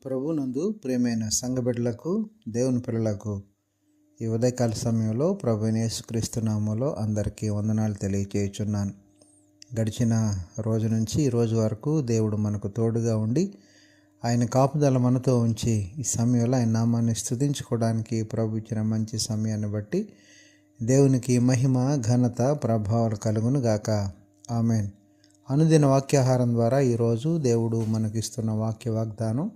ప్రభునందు ప్రియమైన సంఘబిడ్డలకు దేవుని పిల్లలకు ఈ ఉదయకాల సమయంలో ప్రభువైన యేసుక్రీస్తు నామములో అందరికీ వందనాలు తెలియజేయుచున్నాను. గడిచిన రోజు నుంచి ఈ రోజు వరకు దేవుడు మనకు తోడుగా ఉండి ఆయన కాపుదల మనతో ఉంచి ఈ సమయంలో ఆయన నామాన్ని స్తుతించుకోవడానికి ప్రభు ఇచ్చిన మంచి సమయాన్ని బట్టి దేవునికి మహిమ ఘనత ప్రభావాలు కలుగును గాక. ఆమెన్. అనుదిన వాక్యాహారం ద్వారా ఈరోజు దేవుడు మనకిస్తున్న వాక్య వాగ్దానం,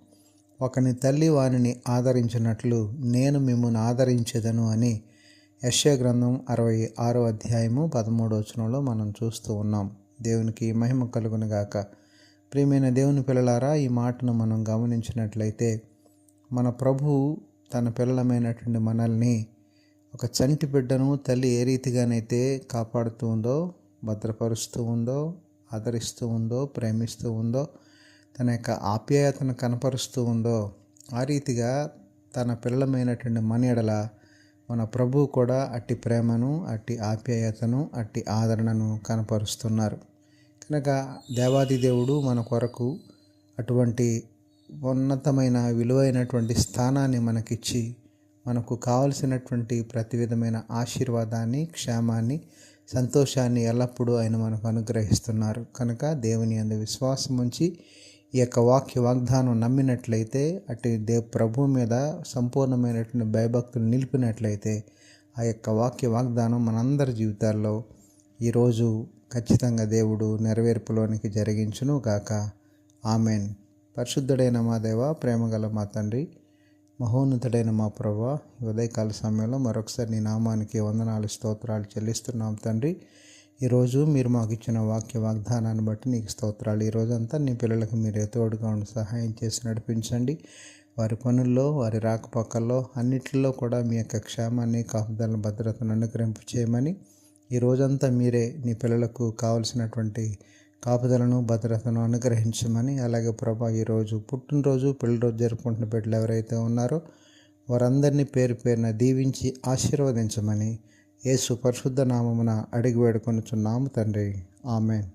ఒకని తల్లి వానిని ఆదరించినట్లు నేను మిమ్మును ఆదరించెదను అని యెషయా గ్రంథం 66వ అధ్యాయము 13వ వచనంలో మనం చూస్తూ ఉన్నాం. దేవునికి మహిమ కలుగును గాక. ప్రియమైన దేవుని పిల్లలారా, ఈ మాటను మనం గమనించినట్లయితే మన ప్రభువు తన పిల్లలమైనటువంటి మనల్ని ఒక చంటి బిడ్డను తల్లి ఏ రీతిగానైతే కాపాడుతూ ఉందో, భద్రపరుస్తూ ఉందో, ఆదరిస్తూ ఉందో, ప్రేమిస్తూ ఉందో, తన యొక్క ఆప్యాయతను కనపరుస్తూ ఉందో, ఆ రీతిగా తన పిల్లలమైనటువంటి మన ఎడల మన ప్రభువు కూడా అట్టి ప్రేమను, అట్టి ఆప్యాయతను, అట్టి ఆదరణను కనపరుస్తున్నారు. కనుక దేవాది దేవుడు మన కొరకు అటువంటి ఉన్నతమైన విలువైనటువంటి స్థానాన్ని మనకిచ్చి మనకు కావలసినటువంటి ప్రతి విధమైన ఆశీర్వాదాన్ని, క్షేమాన్ని, సంతోషాన్ని ఎల్లప్పుడూ ఆయన మనకు అనుగ్రహిస్తున్నారు. కనుక దేవుని యందు విశ్వాసం ఉంచి ఈ యొక్క వాక్య వాగ్దానం నమ్మినట్లయితే, అటు ప్రభు మీద సంపూర్ణమైనటువంటి భయభక్తులు నిలిపినట్లయితే ఆ యొక్క వాక్య వాగ్దానం మనందరి జీవితాల్లో ఈరోజు ఖచ్చితంగా దేవుడు నెరవేర్పులోనికి జరిగించును గాక. ఆమెన్. పరిశుద్ధుడైన మా దేవ, ప్రేమగల మా తండ్రి, మహోన్నతుడైన మా ప్రభువా, ఉదయకాల సమయంలో మరొకసారి నీ నామానికి వందనాలు, స్తోత్రాలు చెల్లిస్తున్నాం తండ్రి. ఈరోజు మీరు మాకు ఇచ్చిన వాక్య వాగ్దానాన్ని బట్టి నీకు స్తోత్రాలు. ఈరోజంతా నీ పిల్లలకు మీరే తోడుగా ఉండి సహాయం చేసి నడిపించండి. వారి పనుల్లో, వారి రాకపోకల్లో అన్నిటిలో కూడా మీ యొక్క క్షేమాన్ని, కాపుదలను, భద్రతను అనుగ్రహింపు చేయమని, ఈ రోజంతా మీరే నీ పిల్లలకు కావలసినటువంటి కాపుదలను, భద్రతను అనుగ్రహించమని, అలాగే ప్రభా ఈరోజు పుట్టినరోజు, పెళ్లిరోజు జరుపుకుంటున్న బిడ్డలు ఎవరైతే ఉన్నారో వారందరినీ పేరు పేరున దీవించి ఆశీర్వదించమని యేసు పరిశుద్ధ నామమున అడిగి వేడుకొనుచున్నాము తండ్రి. ఆమెన్.